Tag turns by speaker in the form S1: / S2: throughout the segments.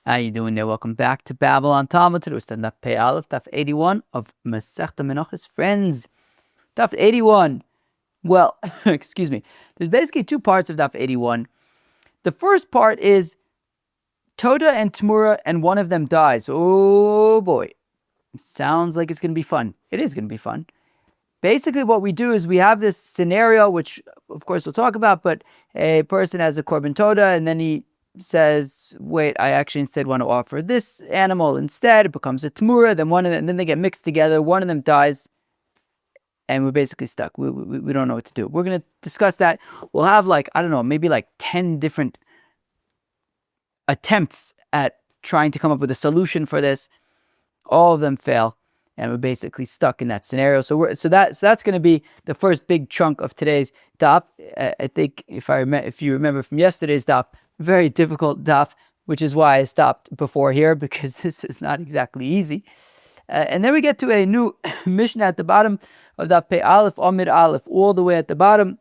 S1: How you doing there? Welcome back to Babble on Talmud. Today was Daf Pei Aleph, Daf 81 of Masechta Menachos. Friends, Daf 81. Well, excuse me. There's basically two parts of Daf 81. The first part is Todah and Temurah, and one of them dies. Oh boy. Sounds like it's going to be fun. It is going to be fun. Basically, what we do is we have this scenario, which of course we'll talk about, but a person has a korban Todah, and then he says, wait, I actually instead want to offer this animal instead. It becomes a Temurah, and then they get mixed together. One of them dies, and we're basically stuck. We don't know what to do. We're going to discuss that. We'll have maybe 10 different attempts at trying to come up with a solution for this. All of them fail, and we're basically stuck in that scenario. So that's going to be the first big chunk of today's daf. I think if you remember from yesterday's daf, very difficult daf, which is why I stopped before here, because this is not exactly easy. And then we get to a new Mishnah at the bottom of Daf Pei Aleph, Amid Aleph, all the way at the bottom.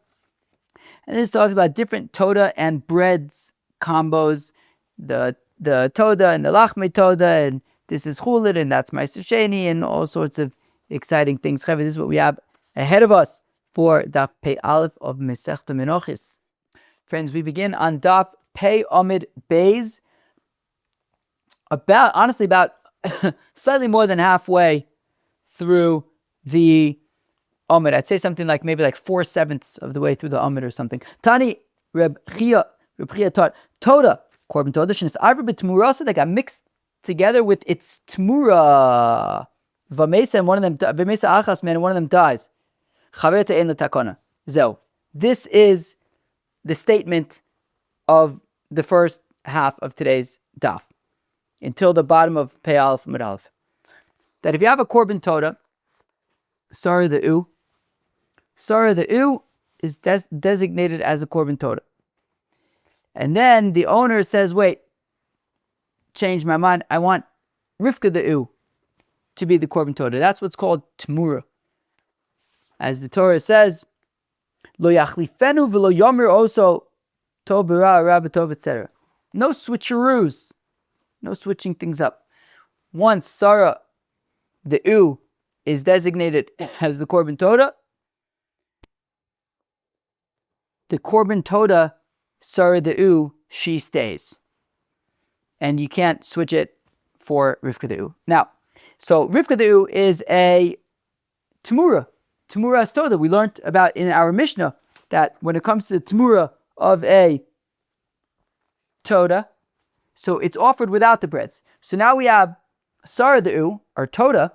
S1: And this talks about different Todah and breads combos, the Todah and the Lachme Todah, and this is Chulid, and that's Meiser Sheni, and all sorts of exciting things. This is what we have ahead of us for Daf Pei Aleph of Masechta Menachos. Friends, we begin on Daf Pei Amid Beis, about slightly more than halfway through the Amid. I'd say something like maybe 4/7 of the way through the Amid or something. Tani Reb Chia taught Todah, Korban Todah, Shenis Ivra b'Temurah, that got mixed together with its Temurah. V'meisa, and one of them, V'meisa Achas, man, and one of them dies. Chaver te'en l'takona. Zeu. This is the statement of the first half of today's daf, until the bottom of Pei Aleph Amid Aleph. That if you have a korban Todah, Sarah the U is designated as a korban Todah. And then the owner says, wait, change my mind, I want Rivka the U to be the korban Todah. That's what's called Temurah. As the Torah says, Lo yachlifenu v'lo yomer oso tov b'ra ra b'tov, etc. No switcheroos. No switching things up. Once Sarah, the U, is designated as the korban Todah, the korban Todah, Sarah the U, she stays. And you can't switch it for Rivka the U. Now, so Rivka the U is a Temurah. Temurah Todah. We learned about in our Mishnah that when it comes to the Temurah of a Todah, so it's offered without the breads. So now we have Sarah the U, or Todah,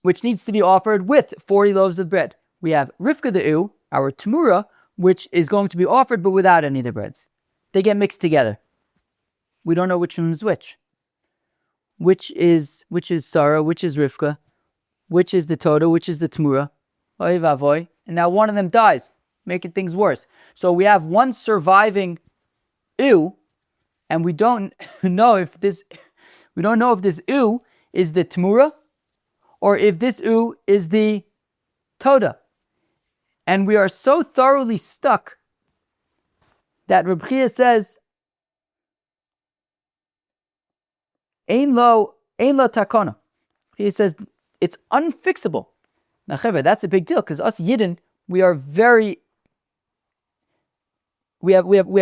S1: which needs to be offered with 40 loaves of bread. We have Rivka the U, our Temurah, which is going to be offered but without any of the breads. They get mixed together. We don't know which one is which. Which is Sarah, which is Rivka, which is the Todah, which is the Temurah. Oy vavoy. And now one of them dies, making things worse. So we have one surviving U, and we don't know if this U is the Temurah or if this U is the Todah. And we are so thoroughly stuck that Reb Chia says, Ein lo takona. He says it's unfixable. Now, Chevra, that's a big deal, because us Yidden, we have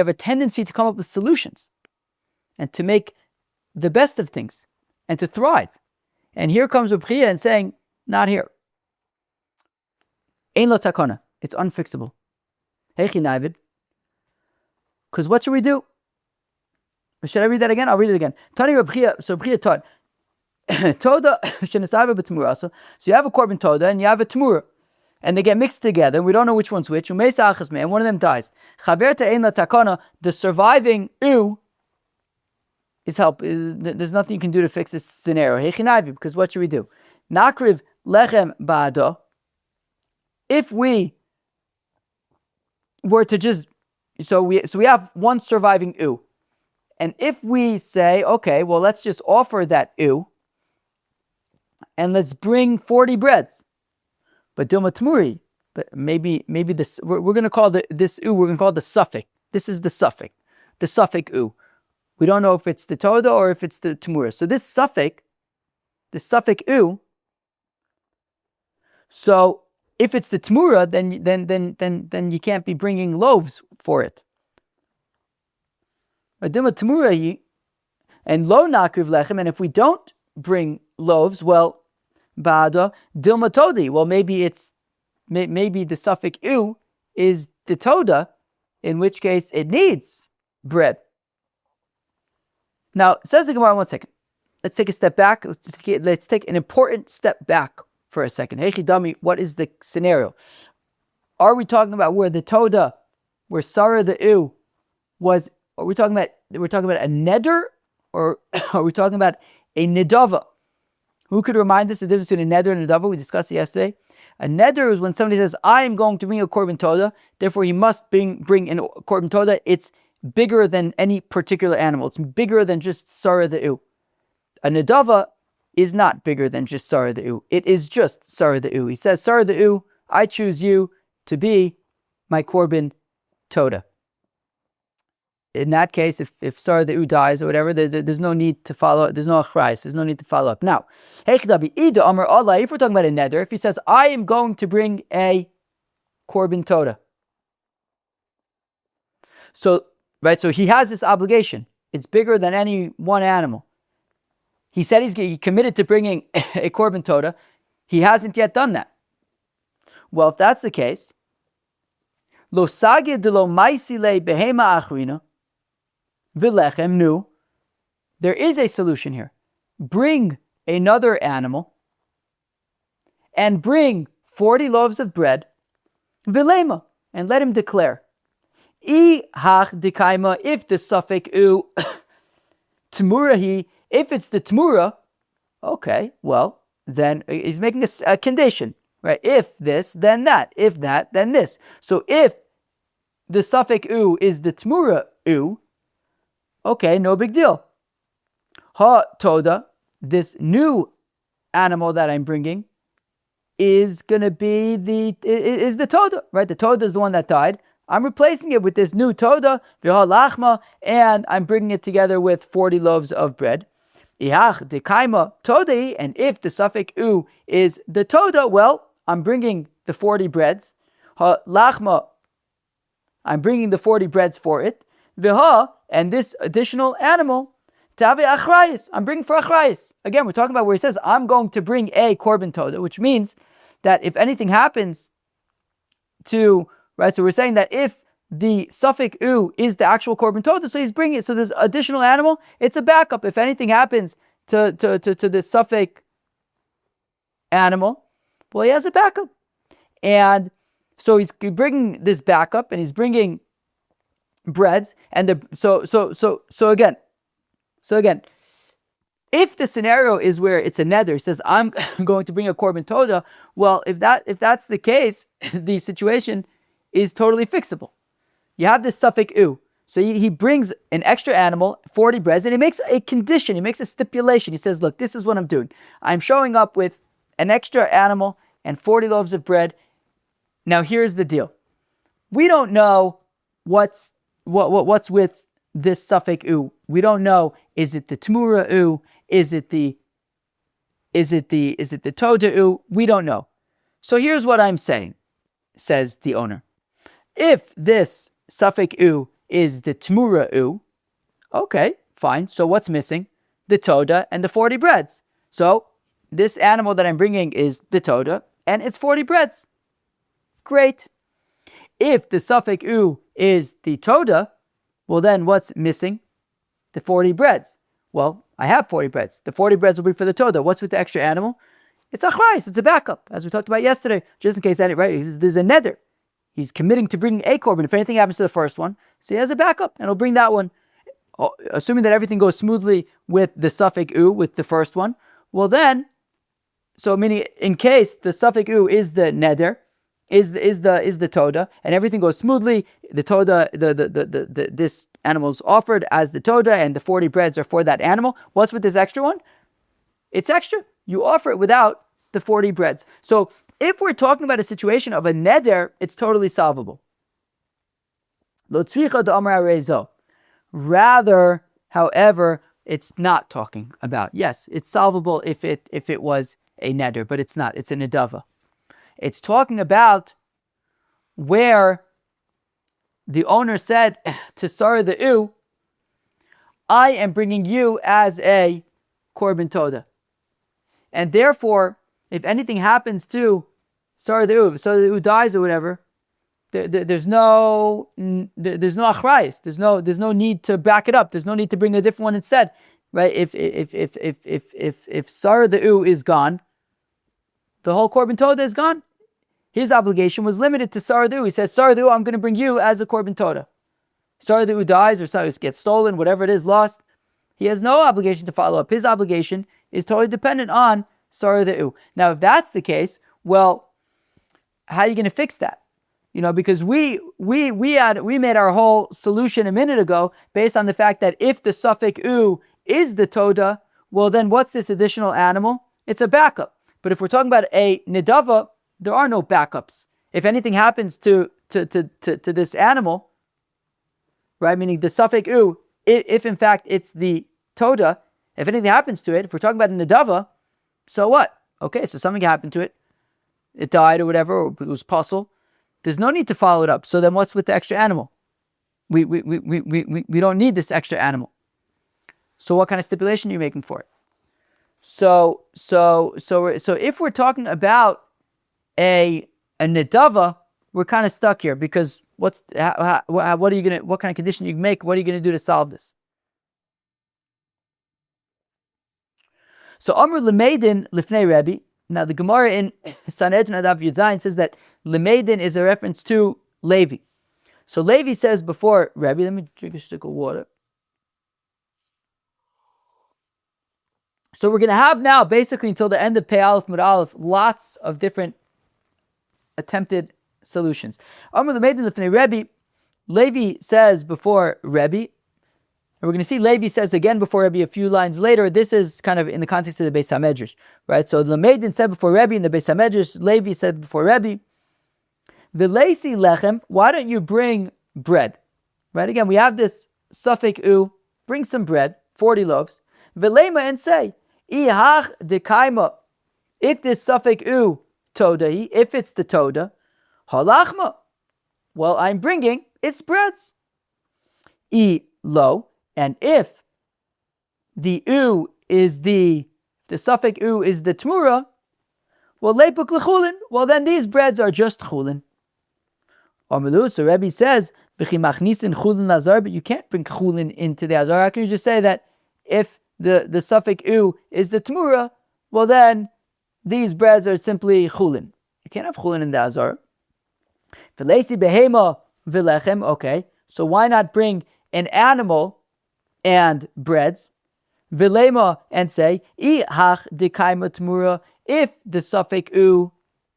S1: a tendency to come up with solutions and to make the best of things and to thrive. And here comes Reb Chia and saying, not here. Ein lo takona. It's unfixable. Heichi Navid. Because what should we do? Should I read that again? I'll read it again. Tani Reb Chia, so Reb Chia taught Todah shenisava b'Temurah. So you have a korban Todah and you have a Temurah, and they get mixed together. We don't know which one's which. Umeisa achas me, and one of them dies. Chaver te'en l'takona. The surviving U is help. There's nothing you can do to fix this scenario. Heichi Navid. Because what should we do? Nakriv lechem ba'ado. If we were to just, so we have one surviving U, and if we say, okay, well, let's just offer that U, and let's bring 40 breads, but Dilma Temuri, but maybe this, we're going to call this U, we're going to call it the suffix. This is the suffix U. We don't know if it's the Todah or if it's the Temurah. So this suffix u, so if it's the Temurah, then you can't be bringing loaves for it. Adima Temurah and lo nakriv lechem, and if we don't bring loaves, well, ba'ada dilma todi. Well, maybe the suffix u is the Todah, in which case it needs bread. Now, says the Gemara, 1 second. Let's take a step back. Let's take an important step back for a second. Hey Chidami, what is the scenario? Are we talking about where the Todah, where Sarah the U was? Are we talking about? We're talking about a neder, or are we talking about a nidava? Who could remind us the difference between a neder and a nidava? We discussed it yesterday. A neder is when somebody says, "I am going to bring a korban Todah," therefore he must bring in a korban Todah. It's bigger than any particular animal. It's bigger than just Sarah the U. A nidava is not bigger than just Sarah the U. It is just Sarah the U. He says, Sarah the U, I choose you to be my korban Todah. In that case, if Sarah the U dies or whatever, there's no need to follow. There's no achrayus. There's no need to follow up. Now, if we're talking about a neder, if he says, I am going to bring a korban Todah. So he has this obligation. It's bigger than any one animal. He said he committed to bringing a korban Todah. He hasn't yet done that. Well, if that's the case, lo sagid de lo maisile behema achrina vilechem nu. There is a solution here. Bring another animal and bring 40 loaves of bread, vilema, and let him declare. I hach dekaima, if the suffix u temurah, if it's the Temurah, okay, well, then he's making a condition, right? If this, then that. If that, then this. So if the suffix u is the Temurah u, okay, no big deal. Ha Todah, this new animal that I'm bringing, is going to be the Todah, right? The Todah is the one that died. I'm replacing it with this new Todah, v'ha lachma, and I'm bringing it together with 40 loaves of bread. Ihach dekaima todei, and if the suffix u is the Todah, well, I'm bringing the 40 breads. Ha lachma, I'm bringing the 40 breads for it. V'ha, and this additional animal, tavi achrayis, I'm bringing for achrayis. Again, we're talking about where he says, I'm going to bring a korban Todah, which means that if anything happens to, right, so we're saying that if the suffix u is the actual korban Todah, so he's bringing it. So this additional animal, it's a backup. If anything happens to this suffix animal, well, he has a backup. And so he's bringing this backup, and he's bringing breads, and so again, if the scenario is where it's a neder, he says, I'm going to bring a korban Todah. Well, if that's the case, the situation is totally fixable. You have this suffix u. So he brings an extra animal, 40 breads, and he makes a condition, he makes a stipulation. He says, look, this is what I'm doing. I'm showing up with an extra animal and 40 loaves of bread. Now here's the deal. We don't know what's with this suffix u. We don't know, is it the Temurah u? Is it the Todah u? We don't know. So here's what I'm saying, says the owner. If this suffix u is the Temurah u, okay, fine. So what's missing? The Todah and the 40 breads. So this animal that I'm bringing is the Todah, and it's 40 breads. Great. If the suffix u is the Todah, well then what's missing? The 40 breads. Well, I have 40 breads. The 40 breads will be for the Todah. What's with the extra animal? It's a achrayus, it's a backup, as we talked about yesterday, just in case, right? There's a neder. He's committing to bringing a korban. If anything happens to the first one, so he has a backup, and he'll bring that one. Assuming that everything goes smoothly with the suffix u, with the first one, well then, so meaning in case the suffix u is the neder, is the Todah, and everything goes smoothly, the Todah, this animal is offered as the Todah, and the 40 breads are for that animal. What's with this extra one? It's extra. You offer it without the 40 breads. So if we're talking about a situation of a neder, it's totally solvable. Lo tzricha d'amar rezo. Rather, However, it's not talking about. Yes, it's solvable if it was a neder, but it's not. It's a nedava. It's talking about where the owner said to Sarah the U, I am bringing you as a korban todah. And therefore, if anything happens to Sarah the U, if Sarah the U dies or whatever, there's no achrayis. There's no need to back it up. There's no need to bring a different one instead, right? If Sarah the U is gone, the whole korban todah is gone. His obligation was limited to Sarah the U. He says, Sarah the U, I'm going to bring you as a korban todah. Sarah the U dies or Sarah gets stolen, whatever it is, lost. He has no obligation to follow up. His obligation is totally dependent on Sarah the U. Now, if that's the case, well, how are you going to fix that? Because we made our whole solution a minute ago based on the fact that if the suffix U is the todah, well, then what's this additional animal? It's a backup. But if we're talking about a nedava, there are no backups. If anything happens to this animal, right? Meaning the suffix U, if in fact it's the todah, if anything happens to it, if we're talking about a nedava, so what? Okay, so something happened to it. It died or whatever, or it was puzzle. There's no need to follow it up. So then what's with the extra animal? We don't need this extra animal. So what kind of stipulation are you making for it? So if we're talking about a nedava, we're kind of stuck here because what kind of condition you make? What are you gonna do to solve this? So Amr Lemeidin Lifnei Rebbe. Now the Gemara in Sanhedrin Daf Yud says that Lemeidin is a reference to Levi. So Levi says before Rebbe, let me drink a stick of water. So we're going to have now, basically until the end of Pei Aleph Mud Aleph, lots of different attempted solutions. Amr Lemeidin Lifnei Rebbe, Levi says before Rebbe, and we're going to see Levi says again before Rebbe a few lines later. This is kind of in the context of the Beis HaMedrash, right? So Lemeidin said before Rebbe in the Beis HaMedrash, Levi said before Rebbe, V'leisi lechem, why don't you bring bread? Right, again, we have this suffix U, bring some bread, 40 loaves, V'leima, and say, Ihach dekaima, if this suffix U, todahi, if it's the todah, halachma, well, I'm bringing its breads. I lo, and if the U is the suffix U is the Temurah, well, lepuk lechulin, well, then these breads are just chulin. So Rebbe says, but you can't bring chulin into the azar. How can you just say that if the suffix U is the Temurah, well, then these breads are simply chulin. You can't have chulin in the azar. Okay, so why not bring an animal and breads, vilema, and say, ihach dekaima Temurah, if the suffix U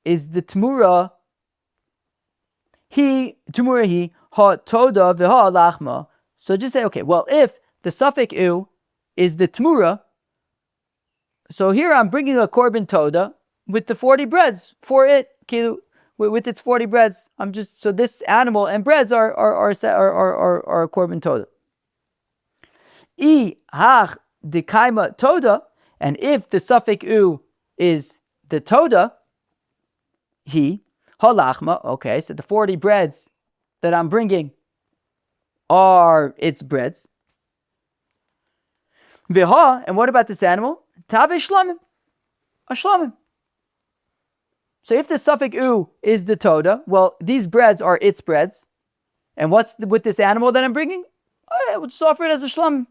S1: is the Temurah, Temurah ha todah v'ha lachma. So just say, okay, well, if the suffix U is the Temurah, so here I'm bringing a korban todah with the 40 breads for it, with its 40 breads. So this animal and breads are korban todah. I hach dekaima todah, and if the suffix U is the todah, halachma. Okay, so the 40 breads that I'm bringing are its breads. V'ha, and what about this animal? Tave shlamim, a shlamim. So if the suffix U is the todah, well, these breads are its breads. And what's with this animal that I'm bringing? We'll just offer it as a shlamim.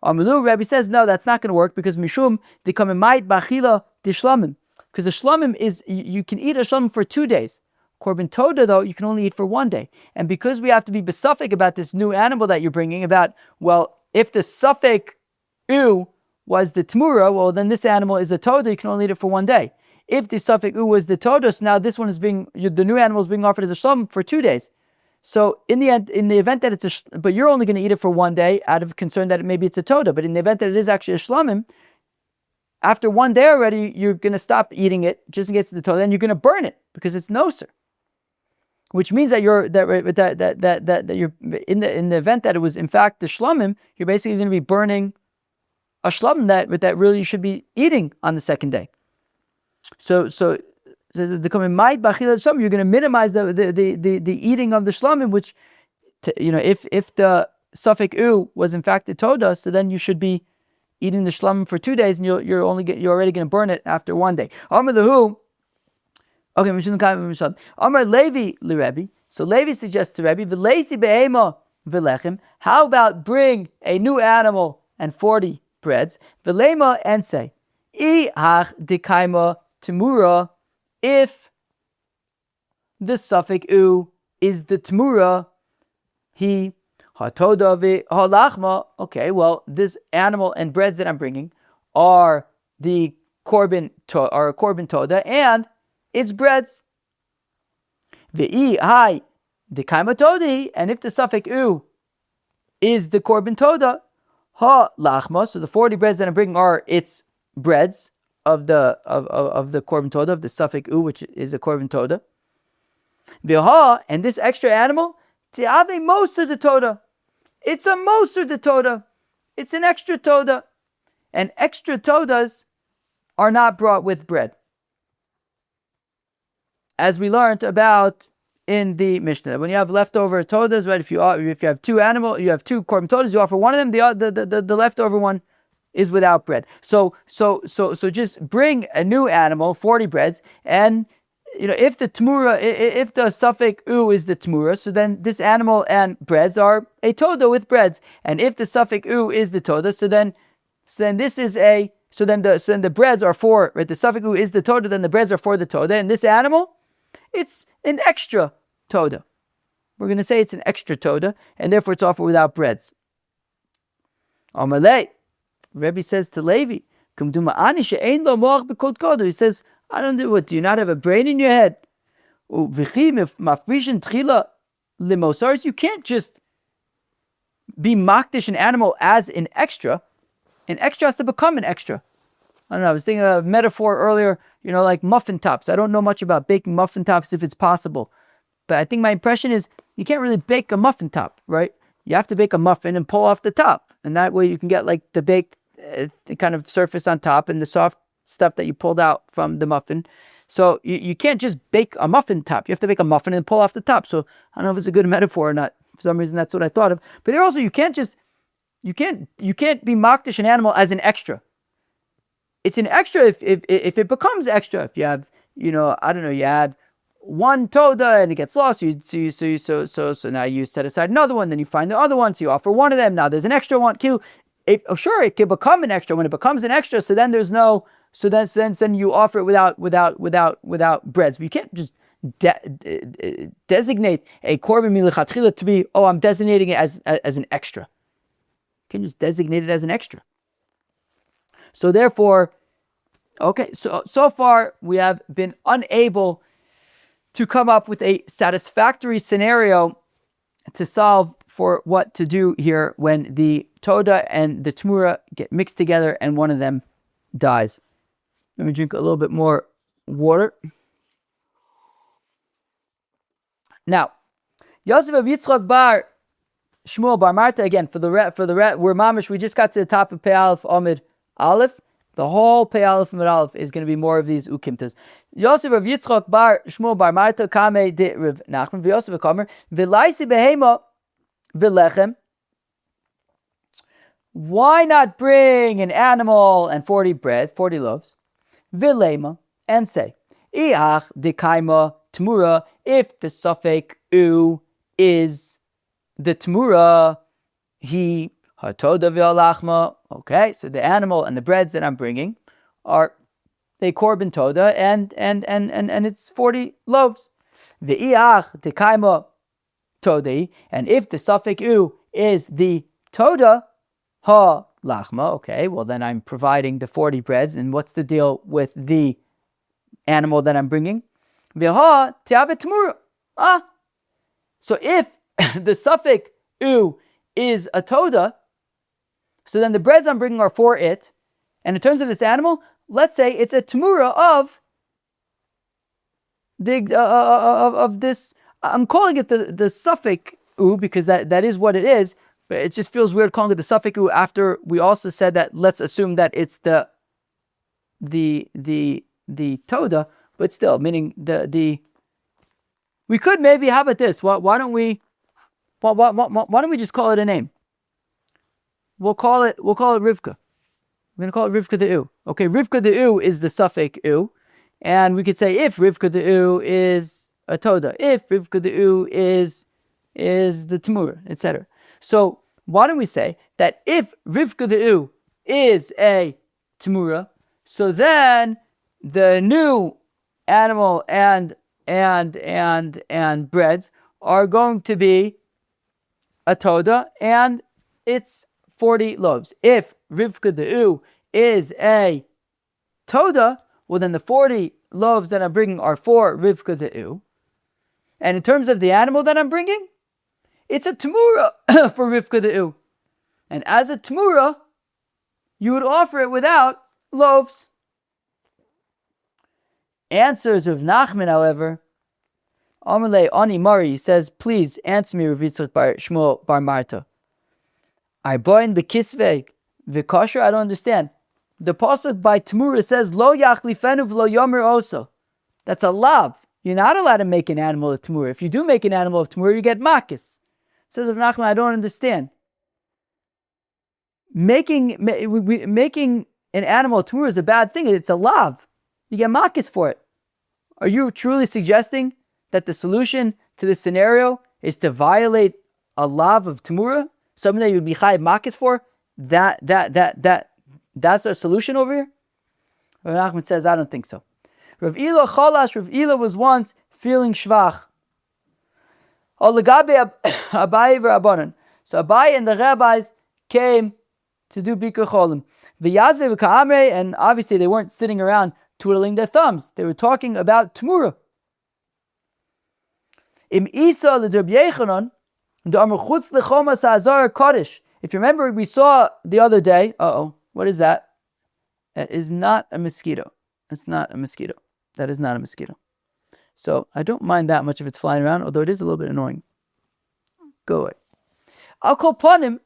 S1: Amulu, Rabbi says, no, that's not going to work because mishum dikamemayit bachila dishlamim. Because a shlamim is, you can eat a shlamim for 2 days. Korban todah, though, you can only eat for 1 day. And because we have to be besuffic about this new animal that you're bringing, about, well, if the suffix U was the Temurah, well, then this animal is a todah, you can only eat it for 1 day. If the suffix U was the todah, so now this one is the new animal is being offered as a shlamim for 2 days. So in the end, in the event that it's but you're only going to eat it for 1 day out of concern that maybe it's a todah. But in the event that it is actually a shlamim, after 1 day already, you're going to stop eating it just in case it's the todah, and you're going to burn it because it's noser. which means that you're that you're in the event that it was in fact the shlamim, you're basically going to be burning a shlamim that really you should be eating on the second day. So the coming might bachila shlamim, you're going to minimize the eating of the shlamim, which if the suffix u was in fact the toda, so then you should be eating the shlamim for 2 days, and you're already going to burn it after 1 day. Amar lehu. Okay, Amar Levi liRebbi. So Levi suggests to Rebbe, v'leisi be'ema v'lechem. How about bring a new animal and 40 breads, v'lema, and say, I hach dekaima Temurah, if the suffix u is the Temurah, he hatoda v'halachma. Okay, well, this animal and breads that I'm bringing are the korban toda, and it's breads. V'i hai dekaima todi, and if the suffix u is the korban toda, ha lachma. So the 40 breads that I'm bringing are its breads of the korban toda, of the suffix u, which is a korban toda. V'ha, and this extra animal, ti'ave moser de toda. It's a moser de toda. It's an extra toda, and extra todas are not brought with bread, as we learned about in the Mishnah. When you have leftover todas, right? If you have two korban todas, you offer one of them. The leftover one is without bread. So just bring a new animal, 40 breads, and if the Temurah, if the suffix u is the Temurah, so then this animal and breads are a toda with breads. And if the suffix u is the toda, so then the breads are for, right? The suffix u is the toda, then the breads are for the toda, and this animal, it's an extra toda. We're going to say it's an extra toda, and therefore it's offered without breads. Amalei, Rebbe says to Levi, he says, I don't know, what, do you not have a brain in your head? You can't just be makdish an animal as an extra. An extra has to become an extra. I don't know, I was thinking of a metaphor earlier, like muffin tops. I don't know much about baking muffin tops if it's possible. But I think my impression is you can't really bake a muffin top, right? You have to bake a muffin and pull off the top. And that way you can get like the baked the kind of surface on top and the soft stuff that you pulled out from the muffin. So you can't just bake a muffin top. You have to bake a muffin and pull off the top. So I don't know if it's a good metaphor or not. For some reason, that's what I thought of. But here also, you can't be makdish an animal as an extra. It's an extra if it becomes extra. If you have, you had one toda and it gets lost, so now you set aside another one, then you find the other one, so you offer one of them. Now there's an extra one. Sure, it can become an extra. When it becomes an extra, so then there's no. So then you offer it without breads. But you can't just designate a korban milichatchila to be, I'm designating it as an extra. You can just designate it as an extra. So therefore, okay, so far we have been unable to come up with a satisfactory scenario to solve for what to do here when the Todah and the Temurah get mixed together and one of them dies. Let me drink a little bit more water. Now, Yosef of Yitzchak bar Shmuel bar Marta, again, for the we're mamish, we just got to the top of Pei Aleph Amid Aleph. The whole Pei Aleph Amid Aleph is going to be more of these ukimtas. Yosef of Yitzchak bar Shmuel bar Marta kame de Rav Nachman v'Yosef v'Kamer v'laisi behema v'lechem. Why not bring an animal and 40 breads, 40 loaves, v'lema, and say, Iach dekaima Temurah, if the suffix u is the Temurah, he hatoda v'alachma. Okay, so the animal and the breads that I'm bringing are the korban toda, and it's 40 loaves. V'iach dekaima todei, and if the suffix u is the toda, ha lachma. Okay, well then I'm providing the 40 breads, and what's the deal with the animal that I'm bringing? V'ha tiave Temurah. So if the suffix u is a toda, so then the breads I'm bringing are for it, and in terms of this animal, let's say it's a Temurah of the I'm calling it the suffix u because that is what it is, but it just feels weird calling it the suffix u after we also said that let's assume that it's the Todah, but still, meaning we could maybe, how about this? Why don't we just call it a name? We'll call it Rivka. We're going to call it Rivka the U. Okay, Rivka the U is the suffix U. And we could say if Rivka the U is a Todah, if Rivka the U is the Temurah, etc. So why don't we say that if Rivka the U is a Temurah, so then the new animal and breads are going to be a Todah, and it's 40 loaves. If Rivka the U is a Todah, well then the 40 loaves that I'm bringing are for Rivka the U. And in terms of the animal that I'm bringing, it's a Temurah for Rivka the U. And as a Temurah, you would offer it without loaves. Answers of Nachman, however, Amalei Ani Mari says, please answer me, Rav Yitzchak bar Shmuel bar Marta. Arboin bekisvei v'kosher. I don't understand. The pasuk by Temurah says, Lo yachlifenu v'lo yomer oso. That's a lav. You're not allowed to make an animal of Temurah. If you do make an animal of Temurah, you get makis. Says of Nachman, I don't understand. Making an animal of Temurah is a bad thing. It's a lav. You get makis for it. Are you truly suggesting that the solution to this scenario is to violate a lav of Temurah? Something that you would be chayiv makis for? That's our solution over here? Rav Nachman says, I don't think so. Rav Ila chalash, Rav Ila was once feeling shvach. Olagabe Abaye v'Rabbanan. So Abaye and the rabbis came to do Bikur Cholim. V'yazve v'ka'amrei, and obviously they weren't sitting around twiddling their thumbs. They were talking about Temurah. Im Isa l'Rabbi Yechanan, d'amar chutz l'chomas ha'azar kodesh. If you remember, we saw the other day, what is that? That is not a mosquito. It's not a mosquito. That is not a mosquito. So I don't mind that much if it's flying around, although it is a little bit annoying. Go away. I'll call upon him.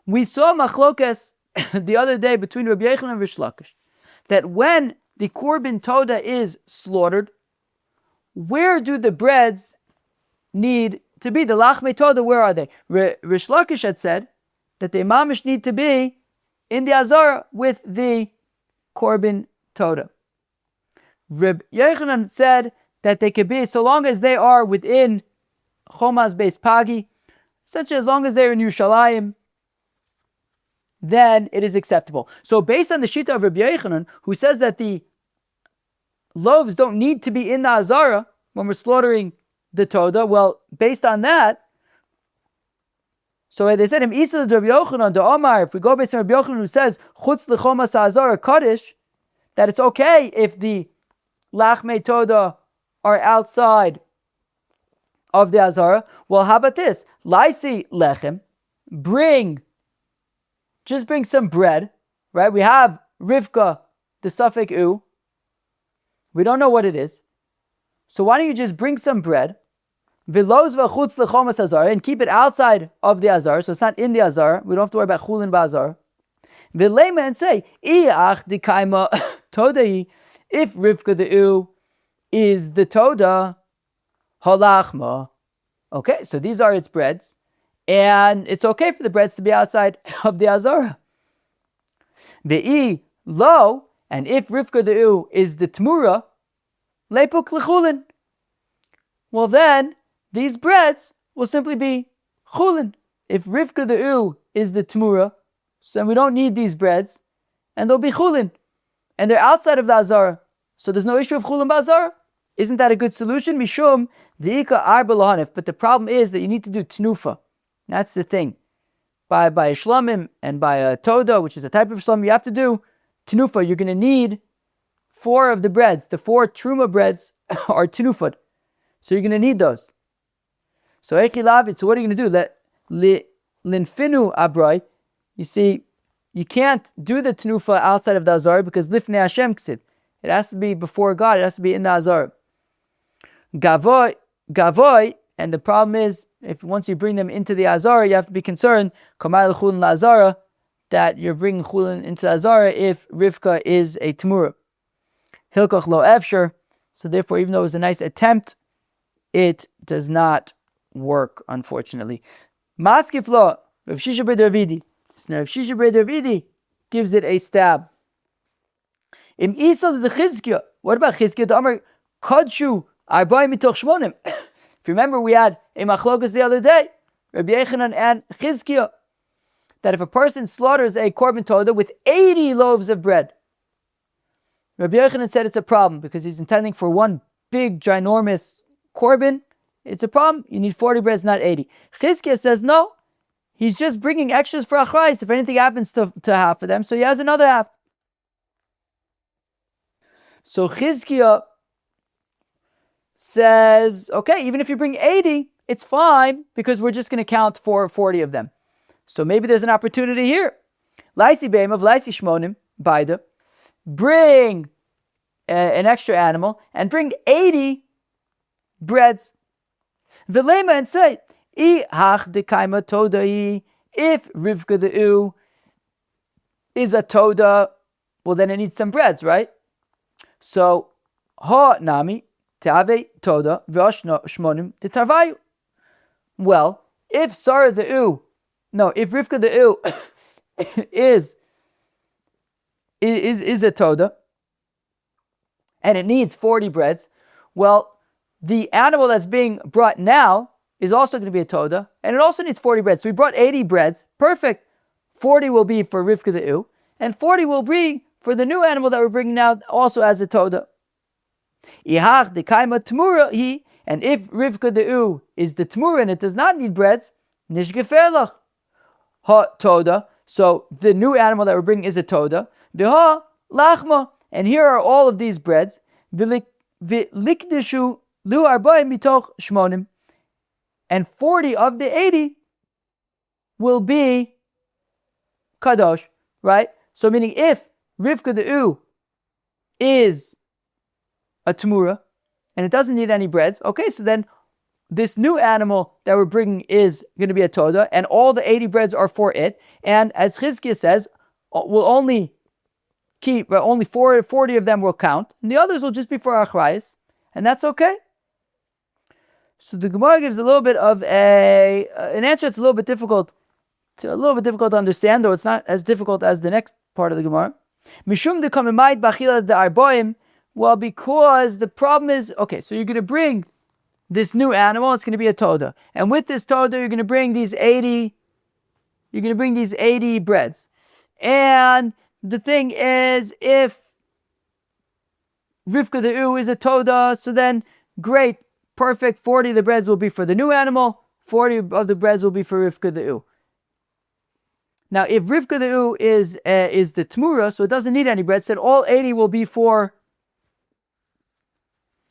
S1: We saw machlokas the other day between Rabbi Yechanan and Rish Lakish, that when the Korban Todah is slaughtered, where do the breads need to be? The Lachmei Todah, where are they? Rish Lakish had said that the mamish need to be in the Azara with the Korban Todah. Reb Yechanan said that they could be, so long as they are within Chomas Beis Pagi, essentially as long as they're in Yerushalayim, then it is acceptable. So based on the Shita of Reb Yechanan, who says that the loaves don't need to be in the Azara when we're slaughtering the Todah, well, based on that, so they said, Im Isa Reb Yochanan, the Omar, if we go based on Reb Yochanan who says, Chutz l'chomas ha'azara Kaddish, that it's okay if the Lachmei Todah are outside of the Azara. Well, how about this? Laisi lechem, just bring some bread, right? We have Rivka, the suffix u. We don't know what it is. So why don't you just bring some bread, Vilos v'chutz l'chomas Azara, and keep it outside of the Azara, so it's not in the Azara. We don't have to worry about chulin ba'azara. V'lema, and say, Iyach dikaima Todai, if Rivka the U is the Todah, halachma. Okay, so these are its breads, and it's okay for the breads to be outside of the Azara. Ve'i lo, and if Rivka the U is the Temurah, lepuk l'chulin. Well then, these breads will simply be chulin. If Rivka the U is the Temurah, so then we don't need these breads, and they'll be chulin. And they're outside of the Azara. So there's no issue of chulin ba'azara. Isn't that a good solution? Mishum di'ika arba lahanif. But the problem is that you need to do tnufa. That's the thing. By a shlamim and by a todah, which is a type of shlamim, you have to do tnufa. You're going to need 4 of the breads. The 4 truma breads are tnufad. So you're going to need those. So echilavit. So what are you going to do? Linfinu abrai. You see, you can't do the tenufa outside of the Azar because lifnei Hashem ksid. It has to be before God. It has to be in the Azar. Gavoy, And the problem is, if once you bring them into the Azara, you have to be concerned, Kamal Chulin La Azara, that you're bringing Chulin into the Azara if Rivka is a Temurah. Hilkach Lo Efsher. So therefore, even though it was a nice attempt, it does not work, unfortunately. Maskif Lo, Rav Shisha Ber Davidi. So Rav Shisha Ber Davidi gives it a stab. Im Isa the Chizkiya. What about Chizkiya? The Amar Kadshu Arba'im Mitoch Shmonim. If you remember, we had a machlokas the other day, Rabbi Yechanan and Chizkiya, that if a person slaughters a korban todah with 80 loaves of bread, Rabbi Yechanan said it's a problem because he's intending for one big, ginormous korban. It's a problem. You need 40 breads, not 80. Chizkiya says no. He's just bringing extras for achrayis if anything happens to half of them, so he has another half. So Chizkiya says, okay, even if you bring 80, it's fine because we're just going to count for 40 of them. So maybe there's an opportunity here. Laisi beim of Laisi shmonim, baida, bring an extra animal and bring 80 breads. Velema and say, I hach de kaima toda, if Rivka the U is a toda, well then it needs some breads, right? So, ha nami, Teave Toda Shmonim Tetarvayu. Well, if Sarah the U, if Rivka the U is a Toda and it needs 40 breads, well, the animal that's being brought now is also going to be a Toda and it also needs 40 breads. So we brought 80 breads, perfect. 40 will be for Rivka the U and 40 will be for the new animal that we're bringing now also as a Toda. Ihach de kaima Temurah he, and if Rivka the U is the Temurah and it does not need breads, nish geferlach ha Toda. So the new animal that we're bringing is a Toda. Deha lachma, and here are all of these breads. V'likdishu lu arba'im mitoch shmonim, and 40 of the 80 will be kadosh, right? So meaning if Rivka the U is a Temurah, and it doesn't need any breads, okay, so then this new animal that we're bringing is going to be a Toda, and all the 80 breads are for it, and as Chizkiah says, we'll only keep, only 40 of them will count, and the others will just be for achrayis, and that's okay. So the Gemara gives a little bit of an answer that's a little bit difficult to understand, though it's not as difficult as the next part of the Gemara. Mishum de kamimayit b'achila de arboim. Well, because the problem is, okay, so you're going to bring this new animal, it's going to be a Toda. And with this Toda, you're going to bring these 80 breads. And the thing is, if Rivka the U is a Toda, so then great, perfect, 40 of the breads will be for the new animal, 40 of the breads will be for Rivka the U. Now, if Rivka the U is the Temurah, so it doesn't need any bread, so all 80 will be for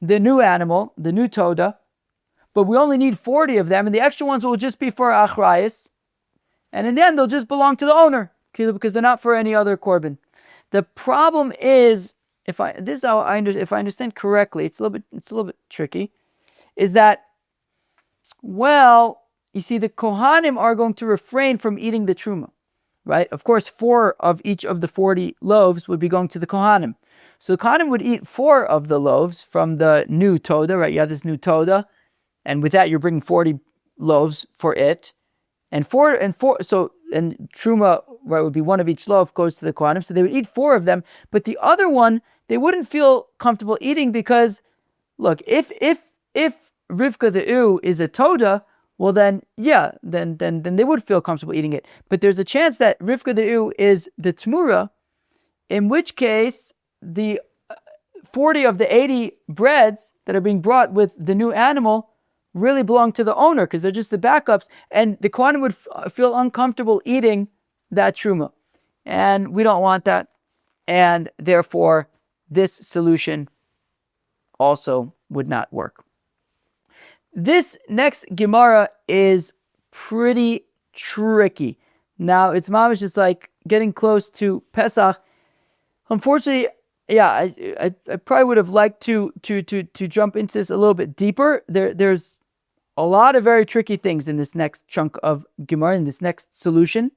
S1: the new animal, the new Toda, but we only need 40 of them, and the extra ones will just be for achrayis, and in the end they'll just belong to the owner because they're not for any other korban. The problem is, if I understand correctly, it's a little bit tricky, is that, well, you see, the Kohanim are going to refrain from eating the truma, right? Of course, 4 of each of the 40 loaves would be going to the Kohanim. So the Kohanim would eat 4 of the loaves from the new Toda, right? You have this new Toda, and with that you're bringing 40 loaves for it, and truma, right, would be 1 of each loaf goes to the Kohanim, so they would eat 4 of them, but the other one they wouldn't feel comfortable eating because, look, if Rivka the U is a Toda, well then they would feel comfortable eating it. But there's a chance that Rivka the U is the Temurah, in which case the 40 of the 80 breads that are being brought with the new animal really belong to the owner because they're just the backups, and the Kohanim would feel uncomfortable eating that truma, and we don't want that, and therefore this solution also would not work. This next Gemara is pretty tricky. Now it's mamish just like getting close to Pesach. Unfortunately, I probably would have liked to jump into this a little bit deeper. There's a lot of very tricky things in this next chunk of Gemara, in this next solution.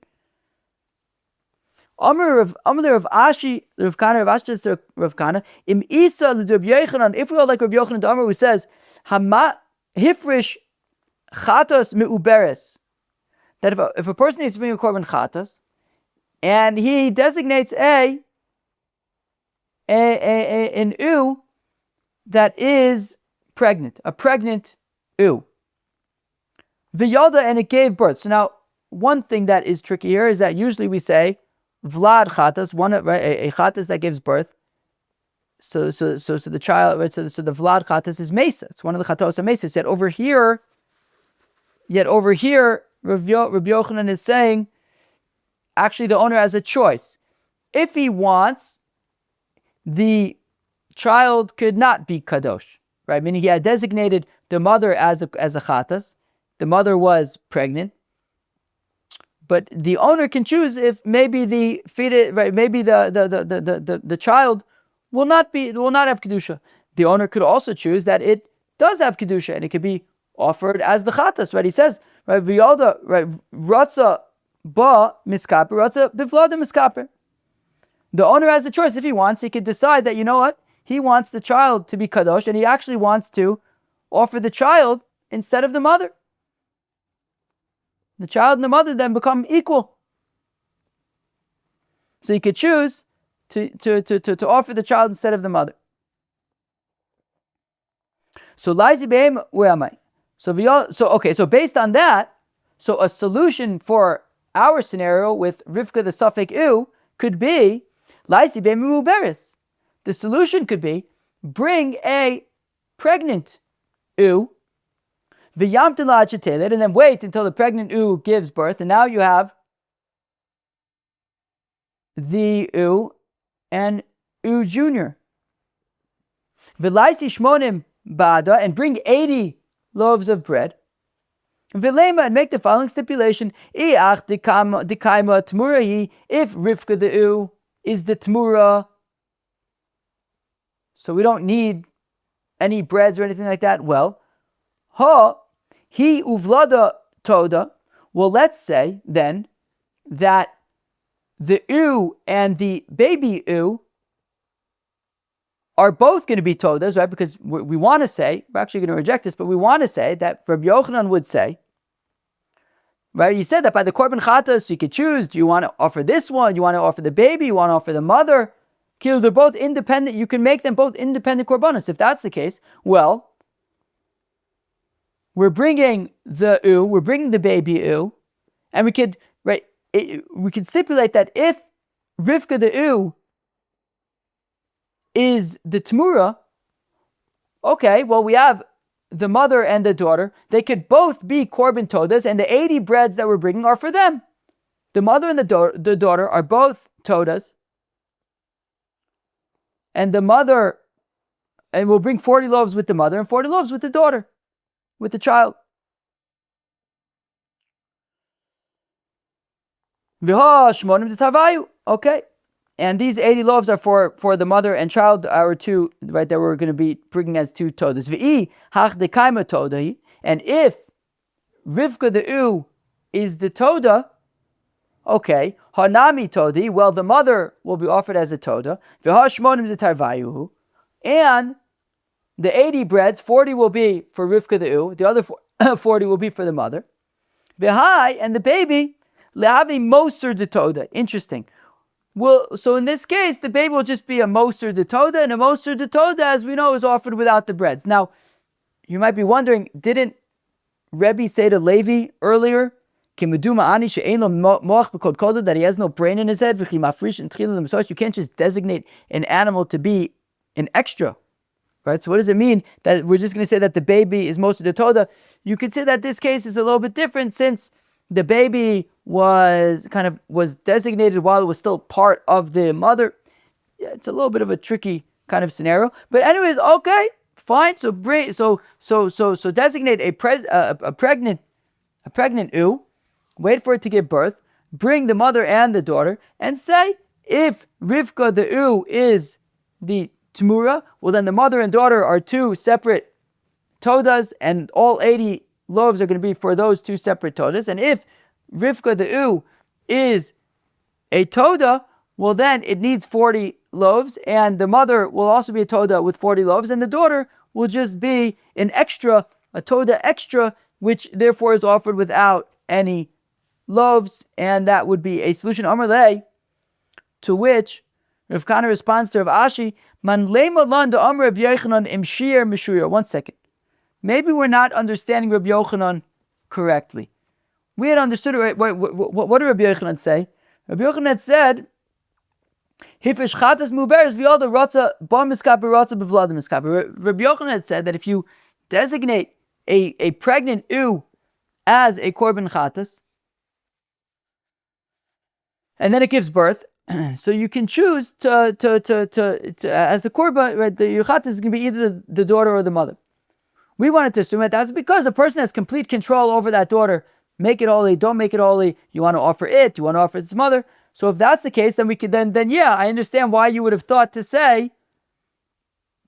S1: Amr of Ashi, Rav Kana, Rav Ashi says to Rav Kana, Im Isa l'Rab Yochanan, if we are like Rabbi Yochanan the Amr, who says, Hama hifrish chatos meuberes, that if a person needs to bring a korban chatos, and he designates an ewe that is pregnant, a pregnant ewe, v'yalda, and it gave birth. So now, one thing that is tricky here is that usually we say Vlad chatas, a chatas that gives birth. So the child, right? So the Vlad chatas is mesa. It's one of the chatos of mesa. Yet over here, Rabbi Yochanan is saying, actually the owner has a choice. If he wants, the child could not be kadosh, right? Meaning he had designated the mother as a chatas. The mother was pregnant. But the owner can choose if maybe the fetus, right? Maybe the child will not have kedusha. The owner could also choose that it does have kedusha and it could be offered as the chatas, right? He says, right, v'yalda, right, ratza ba miskaper, ratza bivlada miskaper. The owner has the choice. If he wants, he could decide that, you know what, he wants the child to be kadosh and he actually wants to offer the child instead of the mother. The child and the mother then become equal. So you could choose to offer the child instead of the mother. So Laizi Behem, where am I? So based on that, so a solution for our scenario with Rivka the Safek ewe could be Laizi Behem Muberis. The solution could be bring a pregnant ewe, and then wait until the pregnant ewe gives birth, and now you have the ewe and ewe junior. And bring 80 loaves of bread. And make the following stipulation: if Rivka the ewe is the Temurah, so we don't need any breads or anything like that. Well, he uvlada Todah. Well, let's say then that the ewe and the baby ewe are both going to be Todahs, right? Because we want to say, we're actually going to reject this, but we want to say that Rabbi Yochanan would say, right? He said that by the korban chatas, you could choose, do you want to offer this one? You want to offer the baby? You want to offer the mother? They're both independent. You can make them both independent korbanos. If that's the case, well, we're bringing the ewe, we're bringing the baby ewe, and we could stipulate that if Rivka the ewe is the Temurah, okay, well, we have the mother and the daughter. They could both be korban Todahs, and the 80 breads that we're bringing are for them. The mother and the daughter are both Todahs, and the mother, and we'll bring 40 loaves with the mother and 40 loaves with the daughter, with the child. Okay. And these 80 loaves are for the mother and child, our two, right, that we're going to be bringing as two Todahs. And if Rivka the ewe is the Todah, okay, Hanami Todi, well, the mother will be offered as a Todah. And the 80 breads, 40 will be for Rivka the ewe, the other 40 will be for the mother. And the baby, lehavi moser de Todah. Interesting. Well, so in this case, the baby will just be a moser de Todah, and a moser de Todah, as we know, is offered without the breads. Now, you might be wondering, didn't Rebbe say to Levi earlier, that he has no brain in his head? You can't just designate an animal to be an extra. Right? So what does it mean that we're just going to say that the baby is moser de Todah? You could say that this case is a little bit different, since the baby was designated while it was still part of the mother. Yeah, it's a little bit of a tricky kind of scenario. But anyways, okay, fine. So designate a pregnant ewe, wait for it to give birth, bring the mother and the daughter, and say if Rivka the ewe is the Temurah, well then the mother and daughter are two separate Todahs, and all 80 loaves are going to be for those two separate Todas. And if Rivka the U is a Todah, well then it needs 40 loaves, and the mother will also be a Todah with 40 loaves, and the daughter will just be an extra, a Todah extra, which therefore is offered without any loaves, and that would be a solution. Amar lei, to which Rav Kana responds to Rav Ashi, Man lema lan da Amar Reb Yochanan im shir mishuyah. 1 second. Maybe we're not understanding Reb Yochanan correctly. We had understood it. What did Reb Yochanan say? Reb Yochanan said, Hifish chatas muberes v'yalda ratza bar miskaper ratza b'vlada miskaper. Reb Yochanan had said that if you designate a pregnant ewe as a korban chatas, and then it gives birth, so you can choose to as a korban, right? The chatas is going to be either the daughter or the mother. We wanted to assume that that's because a person has complete control over that daughter. Make it holy, don't make it holy. You want to offer it, you want to offer its mother. So if that's the case, then we could then yeah, I understand why you would have thought to say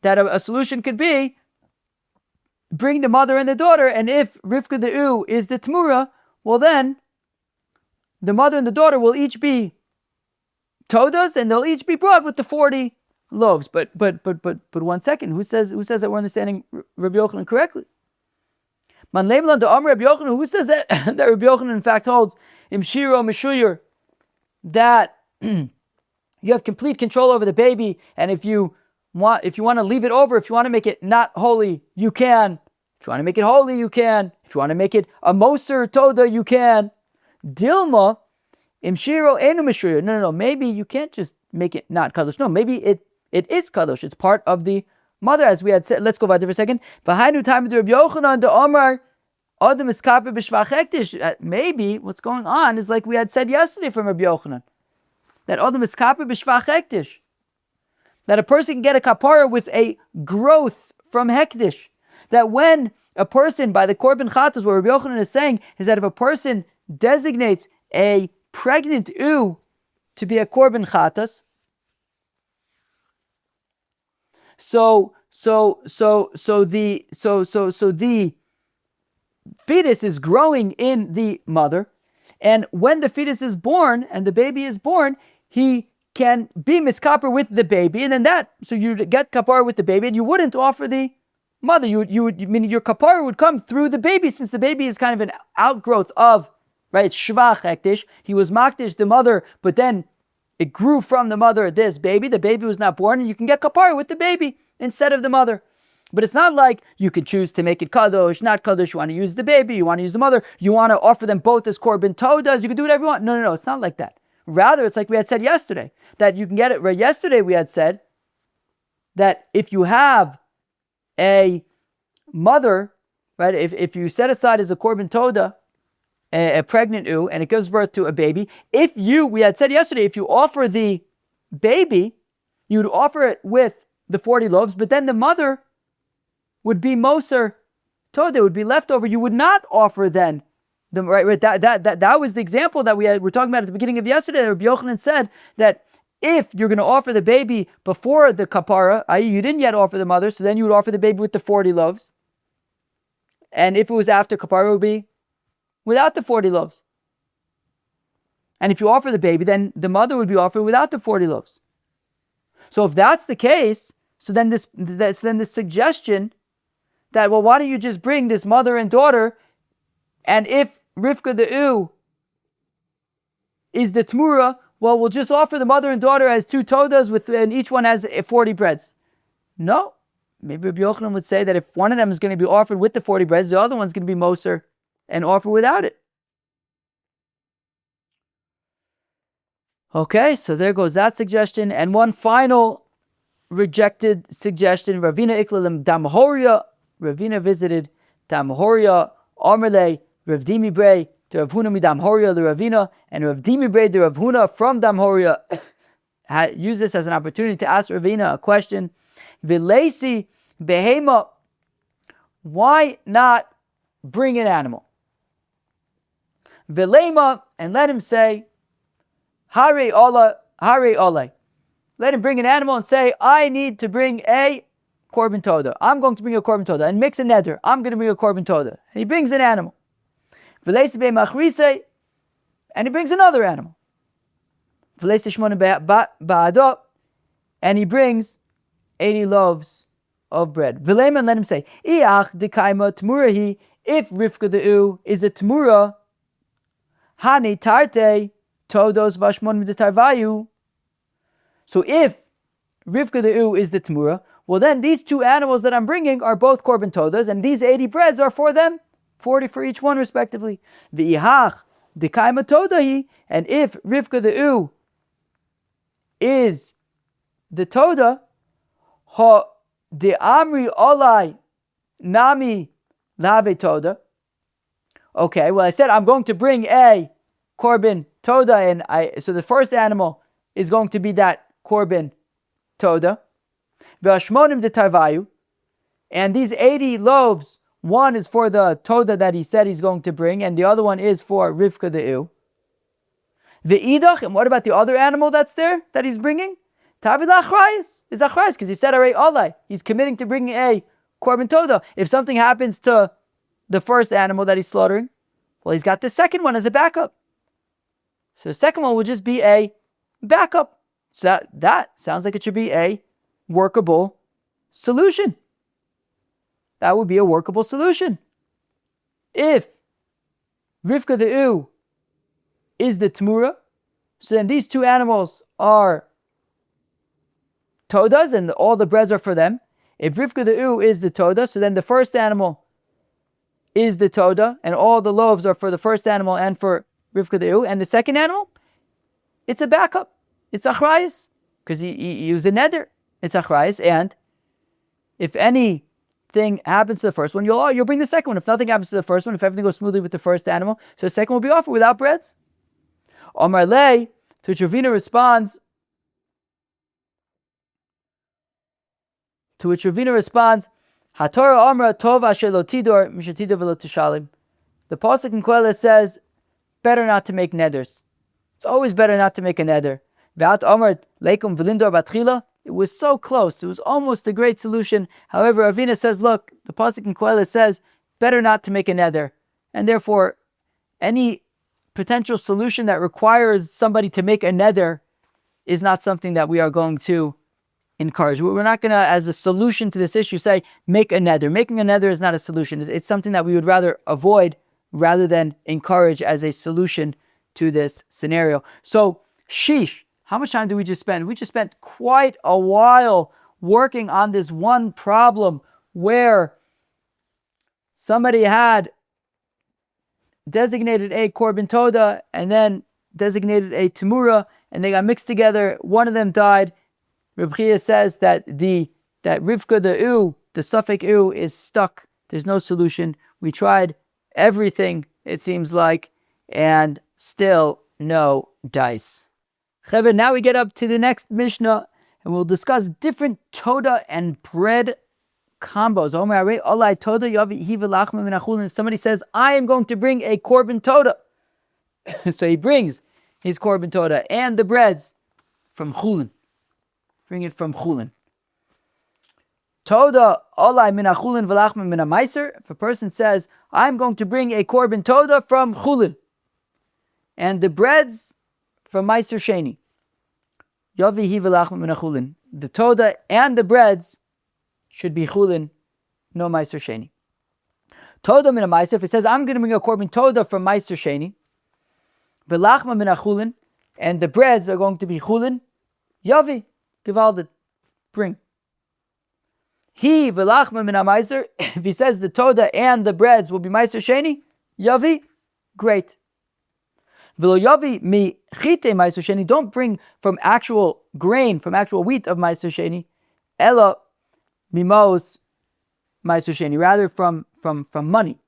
S1: that a solution could be bring the mother and the daughter, and if Rivka the U is the Temurah, well then the mother and the daughter will each be Todas, and they'll each be brought with the 40 loaves. But 1 second, who says that we're understanding Rabbi Yochanan correctly? Man leimlan de Amar Rabbi Yochanan, who says that that Rabbi Yochanan in fact holds im shiro mishuyur, that you have complete control over the baby, and if you want to leave it over, if you want to make it not holy, you can. If you want to make it holy, you can. If you want to make it a moser toda, you can. Dilma im shiro enu mishuyur. No. Maybe you can't just make it not kadosh. No, maybe it is kadosh. It's part of the mother, as we had said. Let's go back there for a second. V'hainu time to Rabbi Yochanan de Amar Adam is kaper b'shvach hektish. Maybe what's going on is like we had said yesterday from Rabbi Yochanan, that Adam is kaper b'shvach hektish, that a person can get a kapara with a growth from hektish. That when a person, by the korban chatas, what Rabbi Yochanan is saying is that if a person designates a pregnant ewe to be a korban chatas, so the fetus is growing in the mother, and when the fetus is born and the baby is born, he can be miskaper with the baby, and then so you get kapara with the baby, and you wouldn't offer the mother. You would meaning your kapara would come through the baby, since the baby is kind of an outgrowth of, right? It's shvach hektish. He was makdish the mother, but then it grew from the mother. This baby, the baby was not born, and you can get kapara with the baby instead of the mother. But it's not like you could choose to make it kadosh, not kadosh. You want to use the baby, you want to use the mother, you want to offer them both as korban todas. You can do whatever you want. No. It's not like that. Rather, it's like we had said yesterday, that you can get it. Right? Yesterday we had said that if you have a mother, right? If you set aside as a korban toda a pregnant ewe, and it gives birth to a baby, we had said yesterday, if you offer the baby, you would offer it with the 40 loaves, but then the mother would be moser toda, would be leftover. You would not offer then the right. That was the example that we're talking about at the beginning of yesterday. Rabbi Yochanan said that if you're going to offer the baby before the kapara, i.e. you didn't yet offer the mother, so then you would offer the baby with the 40 loaves. And if it was after kapara, it would be without the 40 loaves. And if you offer the baby, then the mother would be offered without the 40 loaves. So if that's the case, so then this suggestion that, well, why don't you just bring this mother and daughter, and if Rivka the ewe is the Temurah, well, we'll just offer the mother and daughter as 2 todas, and each one has 40 breads. No. Maybe Rabbi Yochanan would say that if one of them is going to be offered with the 40 breads, the other one's going to be moser and offer without it. Okay, so there goes that suggestion. And one final rejected suggestion, Ravina Iklalim Damhoria. Ravina visited Damhoria, Amarle, Rav Dimi Brei, to Rav Huna Midamhoria, the Ravina, and Rav Dimi Brei, the Rav Huna from Damhoria, use this as an opportunity to ask Ravina a question. Vilesi Behema, why not bring an animal? Vilema, and let him say, Hare Ola, Hare Ole. Let him bring an animal and say, I need to bring a korban toda. I'm going to bring a korban toda, and makes a neder. I'm going to bring a korban toda. And he brings an animal. And he brings another animal. And he brings 80 loaves of bread. V'leiman, let him say, if Rivka the U is a Temurah, Hani tarte todos vashmon midetarvayu. So if Rivka the U is the Temurah, well then these two animals that I'm bringing are both korban todas, and these 80 breads are for them, 40 for each one respectively. V'ihach dekaima todahi, and if Rivka the U is the Toda, ha de amri olai nami lave Toda. Okay, well I said I'm going to bring a korban Toda, and so the first animal is going to be that korban Toda. V'ashmonim de tarvayu, and these 80 loaves, one is for the Toda that he said he's going to bring, and the other one is for Rivka the Ew. The idach, and what about the other animal that's there that he's bringing? Tavid achrayis is achrayis because he said already olai. He's committing to bringing a korban Toda. If something happens to the first animal that he's slaughtering, well, he's got the second one as a backup. So the second one will just be a backup. So that sounds like it should be a workable solution. That would be a workable solution. If Rivka the Ew is the Temurah, so then these two animals are Todas and all the breads are for them. If Rivka the Ew is the Toda, so then the first animal is the Toda and all the loaves are for the first animal and for Rivka the Ew. And the second animal, it's a backup. It's achrayis because he used a neder. It's achrayis, and if anything happens to the first one, you'll bring the second one. If nothing happens to the first one, if everything goes smoothly with the first animal, so the second will be offered without breads. Omar Lei, to which Ravina responds, HaTorah Amra Tov Asher Lo Tidor Mishatidor Velo Tishalim. The pasuk in Koheles says, better not to make neders. It's always better not to make a neder. Ve'at Amar Leikum Velindor Batchila. It was so close. It was almost a great solution. However, Ravina says, look, the pasuk in Koheles says, better not to make a neder. And therefore, any potential solution that requires somebody to make a neder is not something that we are going to encourage. We're not going to, as a solution to this issue, say, make a neder. Making a neder is not a solution. It's something that we would rather avoid rather than encourage as a solution to this scenario. So, sheesh, how much time did we just spend? We just spent quite a while working on this one problem where somebody had designated a korban toda and then designated a temurah, and they got mixed together. One of them died. Reb Chia says that Rivka the U, the suffix U, is stuck. There's no solution. We tried everything, it seems like, and still no dice. Cheved, now we get up to the next Mishnah, and we'll discuss different Toda and bread combos. If somebody says, I am going to bring a korban Toda, so he brings his korban Toda and the breads from Chulin. Bring it from Chulin. Toda olai min Chulin v'lachma min meiser. If a person says, I'm going to bring a korban Toda from Chulin, and the breads from Meiser Sheni. Yavihi v'lachma min Chulin. The Toda and the breads should be Chulin, no Meiser Sheni. Toda min Meiser. If it says, I'm going to bring a korban Toda from Meiser Sheni, v'lachma min Chulin, and the breads are going to be Chulin, Yavi. Gewaldet, bring. He v'lachma min meiser. If he says the Toda and the breads will be Meiser Sheni, Yavi, great. V'lo Yavi mi chite Meiser Sheni. Don't bring from actual grain, from actual wheat of Meiser Sheni. Ella mimos Meiser Sheni. Rather from money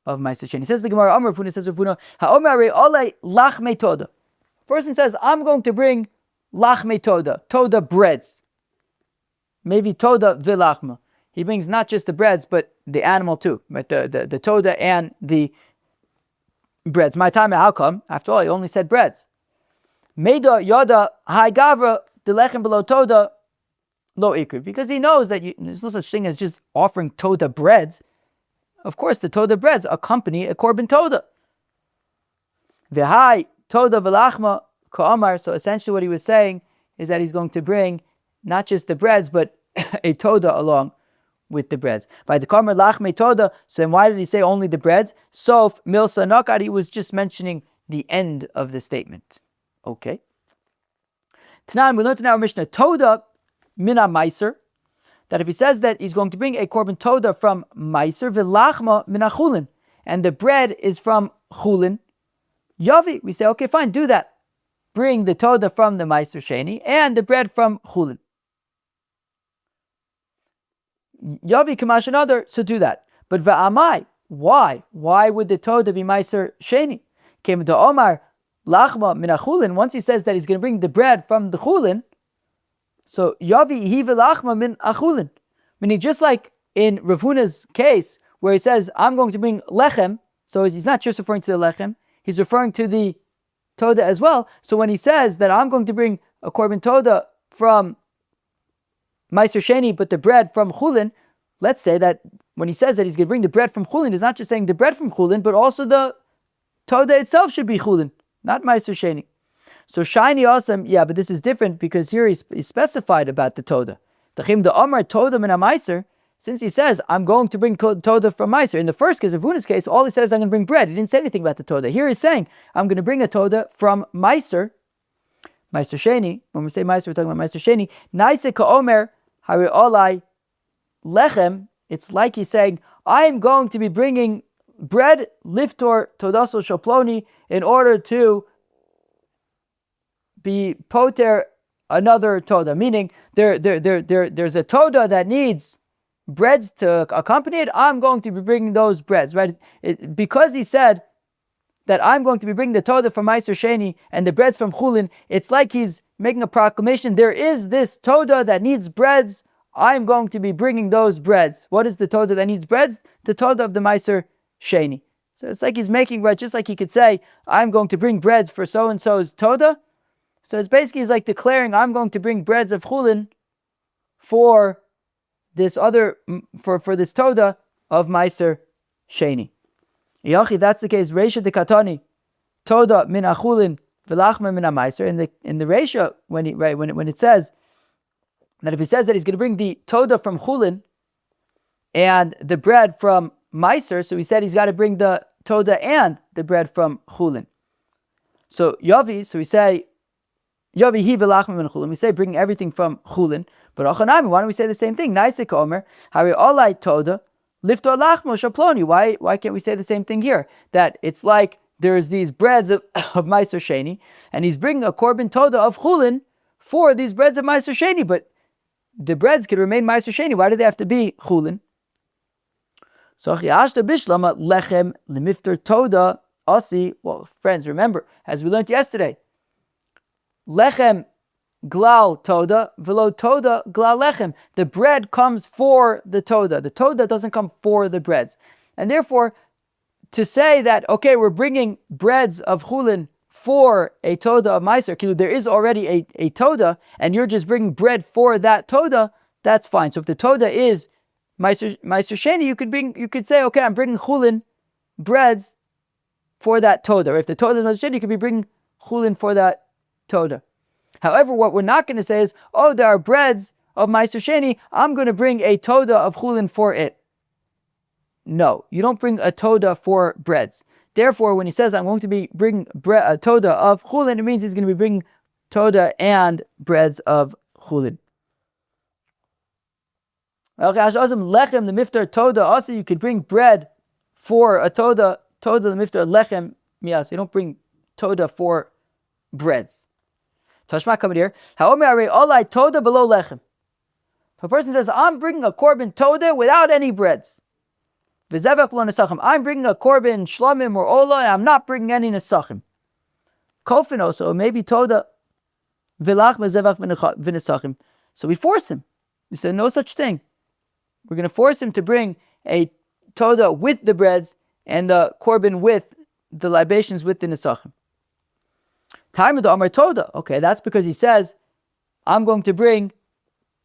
S1: of Meiser Sheni. Says the Gemara. Amar Rafuna says Rafuna. Ha'omer olei lachme Toda. Person says, I'm going to bring lachme Toda, Toda breads. Maybe Toda v'lachma. He brings not just the breads, but the animal too. But the Toda and the breads. My time, how come? After all, he only said breads. Meida yada hai gavra the lechem below Toda lo ikr, because he knows that there's no such thing as just offering Todah breads. Of course, the Todah breads accompany a korban Todah. V'hai Todah v'lachma ka'amar. So essentially what he was saying is that he's going to bring not just the breads, but a Todah along with the breads. By the kamer lachme Todah, so then why did he say only the breads? Sof milsa nakad, he was just mentioning the end of the statement. Okay. Tanan, we learned in our Mishnah, Todah mina meiser, that if he says that he's going to bring a korban Todah from meiser, v'lachma mina chulin, and the bread is from chulin, yavi, we say, okay, fine, do that. Bring the Todah from the meiser sheni, and the bread from chulin. Yavi kamash another, so do that. But va'amai, why? Why would the Todah be meiser sheni? Came to Omar, lachma min achulin. Once he says that he's going to bring the bread from the chulin, so yavi hi v'lachma min achulin. Meaning just like in Rav Huna's case, where he says, I'm going to bring lechem, so he's not just referring to the lechem, he's referring to the Todah as well. So when he says that I'm going to bring a korban Todah from Meiser Sheni, but the bread from Chulin, let's say that when he says that he's going to bring the bread from Chulin, he's not just saying the bread from Chulin, but also the Todah itself should be Chulin, not Meiser Sheni. So Shiny awesome, yeah, but this is different because here he's specified about the Todah. The Amar Todah min Meiser, since he says, I'm going to bring Todah from Meiser. In the first case, of Vuna's case, all he said is, I'm going to bring bread. He didn't say anything about the Todah. Here he's saying, I'm going to bring a Todah from Meiser, Meiser Sheni. When we say Meiser, we're talking about Meiser Sheni. Naise ka'omer, hari olai lechem. It's like he's saying, I'm going to be bringing bread, liftor, todaso shaploni, in order to be poter another Todah. Meaning, there's a Todah that needs breads to accompany it. I'm going to be bringing those breads, right? Because he said that I'm going to be bringing the Todah from Meiser Sheni and the breads from Chulin, it's like he's making a proclamation. There is this Todah that needs breads. I'm going to be bringing those breads. What is the Todah that needs breads? The Todah of the Meiser Sheni. So it's like he's making bread, just like he could say, I'm going to bring breads for so-and-so's Todah. So it's basically he's like declaring, I'm going to bring breads of Chulin for this other, for this Todah of Meiser Sheni. Yachi, that's the case. Reisha de Katani, Todah min achulin v'lachma min Meiser. In the Reisha, when it says that if he says that he's going to bring the Todah from Chulin and the bread from Meiser, so he said he's got to bring the Todah and the bread from Chulin. So Yavi, so we say Yavi hi v'lachma min Chulin. We say bringing everything from Chulin. But Achanami, why don't we say the same thing? Naisek Omer, Hari Olai Todah, Lifto Lachmo Shaploni. Why can't we say the same thing here? That it's like there's these breads of Meiser Sheni, and he's bringing a korban Todah of Chulin for these breads of Meiser Sheni, but the breads can remain Meiser Sheni. Why do they have to be Chulin? So Chiashta Bishlama Lechem Lemifter Todah Asi. Well, friends, remember, as we learned yesterday, Lechem Glal Todah, velo Todah Glal Lechem. The bread comes for the Todah. The Todah doesn't come for the breads. And therefore, to say that, okay, we're bringing breads of Chulin for a Todah of Meiser, there is already a Todah, and you're just bringing bread for that Todah, that's fine. So if the Todah is Meiser Sheni, you could say, okay, I'm bringing Chulin breads for that Todah. Or if the Todah is Meiser Sheni, you could be bringing Chulin for that Todah. However, what we're not going to say is, oh, there are breads of Meiser Sheni, I'm going to bring a Todah of Chulin for it. No, you don't bring a Todah for breads. Therefore, when he says, I'm going to be bringing a Todah of Chulin, it means he's going to be bringing Todah and breads of Chulin. Lechem, the miftar Todah. Also, you could bring bread for a Todah. Todah, the miftar lechem miyas. You don't bring Todah for breads. Tashma, come here. Haomer olai Todah below lechem. If a person says, I'm bringing a korban Todah without any breads. I'm bringing a korban shlamim or ola, and I'm not bringing any nesachim. Kofin also, maybe Todah vilach mezevach v'nesachim. So we force him. We say no such thing. We're going to force him to bring a Todah with the breads and the korban with the libations with the nesachim. Time of the Amar Todah. Okay, that's because he says, I'm going to bring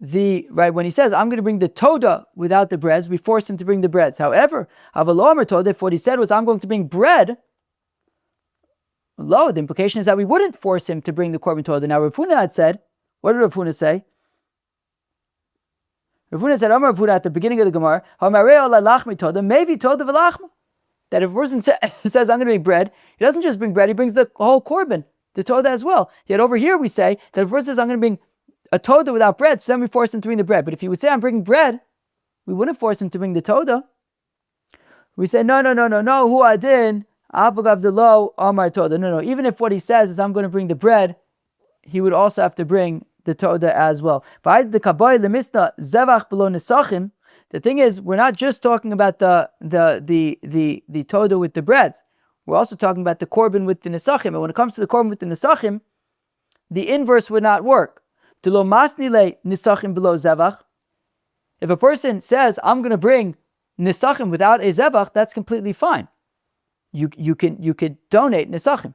S1: when he says, I'm going to bring the Todah without the breads, we force him to bring the breads. However, Avalomer Todah, if what he said was, I'm going to bring bread, the implication is that we wouldn't force him to bring the Korban Todah. Now, Rav Huna had said, what did Rav Huna say? Rav Huna said, Amar Rav Huna at the beginning of the Gemara, maybe Todah v'lachma. That if a person says, I'm going to bring bread, he doesn't just bring bread, he brings the whole Korban, the Todah as well. Yet over here we say that if a person says, I'm going to bring a Todah without bread, so then we force him to bring the bread. But if he would say, I'm bringing bread, we wouldn't force him to bring the Todah. We say, no, who adin, avogavdelo, amar Todah. No. Even if what he says is, I'm going to bring the bread, he would also have to bring the Todah as well. The thing is, we're not just talking about the Todah with the breads. We're also talking about the Korban with the Nesachim. And when it comes to the Korban with the Nesachim, the inverse would not work. If a person says, I'm going to bring Nesachim without a Zevach, that's completely fine. You could donate Nesachim.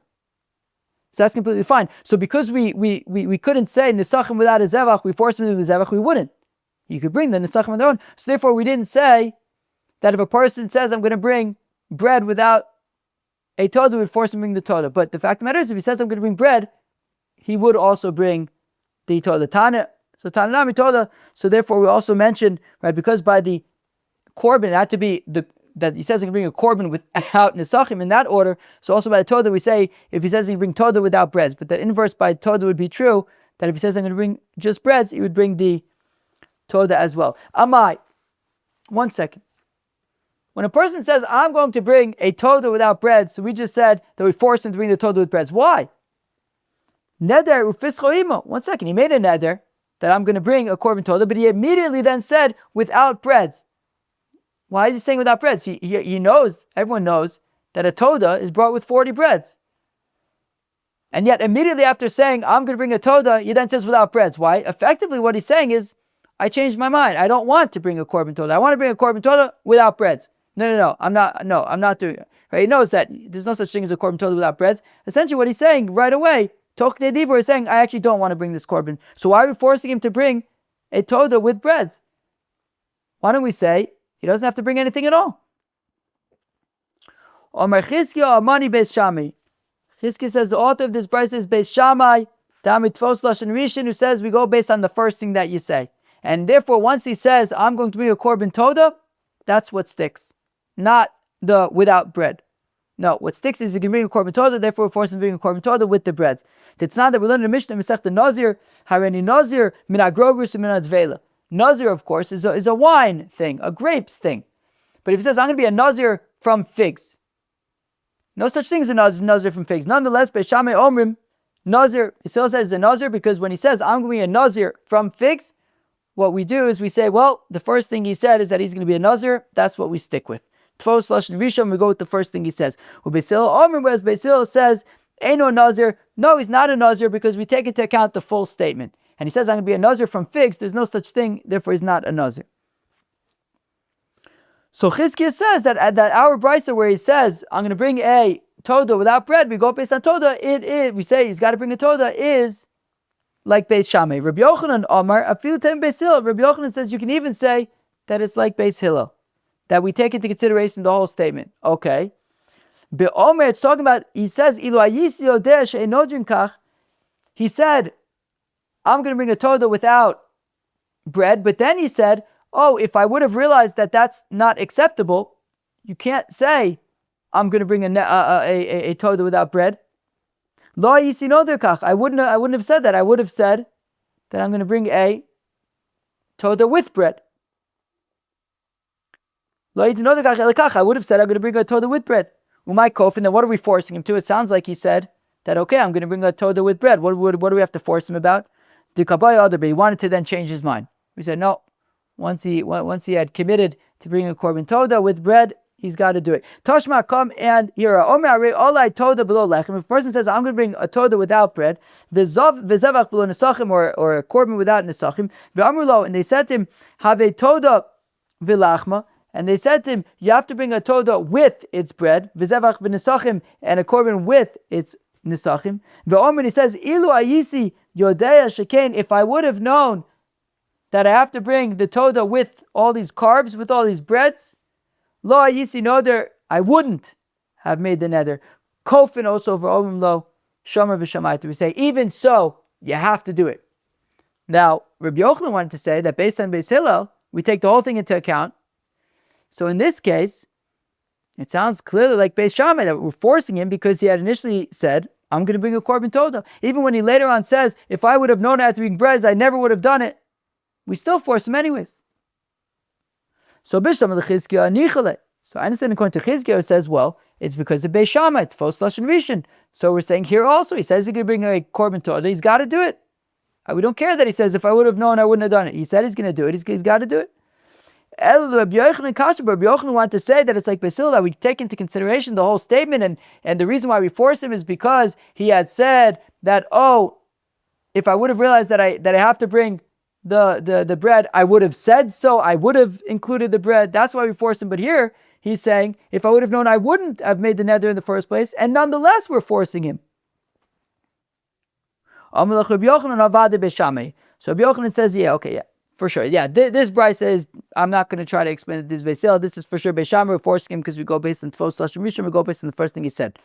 S1: So that's completely fine. So because we couldn't say Nesachim without a Zevach, we forced him to do the Zevach, we wouldn't. You could bring the Nesachim on their own. So therefore we didn't say that if a person says, I'm going to bring bread without a Todah, we would force him to bring the Todah. But the fact of the matter is, if he says, I'm going to bring bread, he would also bring the Todah. Tana. So Tananami Todah. So therefore we also mentioned, right, because by the Korban, it had to be that he says he can bring a Korban without Nesachim in that order. So also by the Todah we say, if he says he can bring Todah without breads, but the inverse by Todah would be true, that if he says I'm going to bring just breads, he would bring the Todah as well. Amai. 1 second. When a person says, I'm going to bring a Todah without bread, so we just said that we forced him to bring the Todah with breads. Why? Neder ufischo imo. 1 second. He made a neder that I'm going to bring a Korban Todah, but he immediately then said, without breads. Why is he saying without breads? He knows, everyone knows, that a Todah is brought with 40 breads. And yet immediately after saying, I'm going to bring a Todah, he then says without breads. Why? Effectively what he's saying is, I changed my mind. I don't want to bring a Korban Todah. I want to bring a Korban Todah without breads. No, I'm not doing it. Right? He knows that there's no such thing as a Korban Todah without breads. Essentially what he's saying right away, Toknei Dibur is saying, I actually don't want to bring this Korban. So why are we forcing him to bring a Todah with breads? Why don't we say, he doesn't have to bring anything at all? Omar Chizkiya Amani Beis Shammai. Chizkiya says the author of this brayso is Beis Shammai, Tamid Tvos Lashon Rishon, who says we go based on the first thing that you say. And therefore, once he says, I'm going to bring a Korban Todah, that's what sticks. Not the without bread. No, what sticks is you can bring a Korban Todah, therefore we're forced to bring a Korban Todah with the breads. It's not that we learn in the Mishnah, Masechta Nazir, Hareni Nazir, Min HaGrogrus and Min HaDvela. Nazir, of course, is a wine thing, a grapes thing. But if he says, I'm going to be a Nazir from figs, no such thing as a Nazir from figs. Nonetheless, Beis Shammai Omrim, Nazir, he still says a Nazir because when he says, I'm going to be a Nazir from figs, what we do is we say, well, the first thing he said is that he's going to be a Nazir. That's what we stick with. Tvos Lashon Rishon, we go with the first thing he says. Beis Hillel Omrim, whereas Beis Hillel says, Eino Nazir. No, he's not a Nazir because we take into account the full statement. And he says, I'm going to be a Nazir from figs. There's no such thing, therefore he's not a Nazir. So Chizkiya says that at that our brayso where he says, I'm going to bring a Todah without bread, we go based on Todah, we say he's got to bring a Todah, is like Beis Shammai. Rabbi Yochanan Omar, Afilu Tem Beis Hillel. Rabbi Yochanan says you can even say that it's like Beis Hillel, that we take into consideration the whole statement. Okay. Be'omer, it's talking about, he says, Ilu ayisi yodeh she'eino kach. He said, I'm going to bring a Todah without bread, but then he said, oh, if I would have realized that that's not acceptable, you can't say, I'm going to bring a Todah without bread. Lo ayisi noder kach. I wouldn't have said that. I would have said that I'm going to bring a Todah with bread. Lo ayisi noder kach. I would have said I'm going to bring a Todah with bread. Umay kof, and then what are we forcing him to? It sounds like he said that, okay, I'm going to bring a Todah with bread. What do we have to force him about? The kabaya other, but he wanted to then change his mind. We said no. Once he had committed to bringing a Korban Todah with bread, he's got to do it. Tashma, come and hear Omer Olai Todah below lechem. If a person says, I'm going to bring a Todah without bread, v'zevach below nesachim, or a Korban without nesachim, v'amrulo, and they said to him, have a Todah v'lachma. And they said to him, you have to bring a Todah with its bread, v'zevach v'nesachim, and a Korban with its nesachim. V'omer, he says, ilu ayisi yodea shekain, if I would have known that I have to bring the Todah with all these carbs, with all these breads, lo yisi noder, I wouldn't have made the neder. Kofin also for omim lo shomer v'shamaita. We say, even so, you have to do it. Now, Rabbi Yochanan wanted to say that based on Beis Hillel, we take the whole thing into account. So in this case, it sounds clearly like Beis Shammai that we're forcing him because he had initially said, I'm going to bring a korban todah. Even when he later on says, if I would have known I had to bring breads, I never would have done it. We still force him anyways. So Bishlam l'chizkiah nichale. So I understand according to Chizkiah, it says, well, it's because of Beis Shammai, it's Fos Lashon Rishon. So we're saying here also, he says he's going to bring a korban todah, he's got to do it. We don't care that he says, if I would have known, I wouldn't have done it. He said he's going to do it, he's got to do it. Rabbi Yochanan wanted to say that it's like Beis Hillel, that we take into consideration the whole statement, and the reason why we force him is because he had said that, if I would have realized that I have to bring the bread, I would have said so, I would have included the bread. That's why we force him. But here he's saying, if I would have known, I wouldn't have made the neder in the first place, and nonetheless we're forcing him. So Rabbi Yochanan says, for sure. This Bryce says, I'm not going to try to explain that this is Beis Hillel. This is for sure Beis Shammai. We're forcing him because we go based on Tfos Lashon Rishon. We go based on the first thing he said.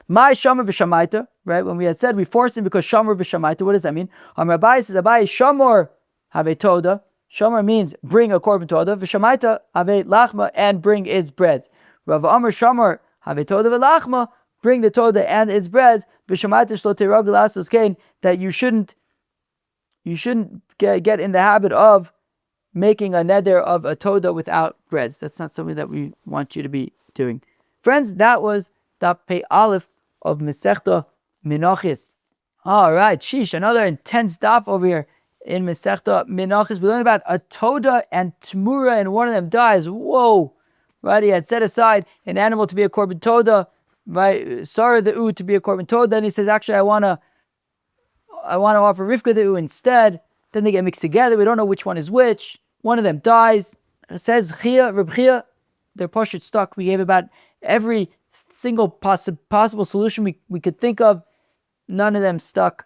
S1: My Shomer v'Shamaita, right? When we had said we forced him because Shomer v'Shamaita, what does that mean? Rabbi says, Abai Shomer have a Todah. Shomer means bring a korban Todah. V'Shamaita have a Lachma and bring its breads. Rav Amar Shomer have a Todah v'Lachma, bring the Todah and its breads. V'Shamaita shlo teirag l'astos kain, that you shouldn't get in the habit of making a neder of a Todah without breads. That's not something that we want you to be doing. Friends, that was Daf Pei Aleph of Masechta Menachos. All right, sheesh, another intense daf over here in Masechta Menachos. We learned about a Todah and Temurah, and one of them dies. Whoa, right? He had set aside an animal to be a korban Todah, right? Sarah the U to be a korban Todah. Then he says, actually, I want to offer Rivka the U instead. Then they get mixed together. We don't know which one is which. One of them dies. It says Reb Chia, their poshut stuck. We gave about every single possible solution we could think of. None of them stuck.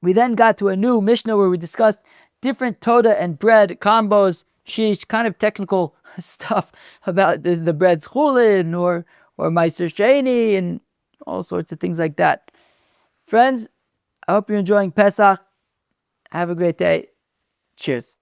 S1: We then got to a new Mishnah where we discussed different Todah and bread combos, sheesh, kind of technical stuff about the bread's chulin or meiser sheni and all sorts of things like that. Friends, I hope you're enjoying Pesach. Have a great day. Cheers.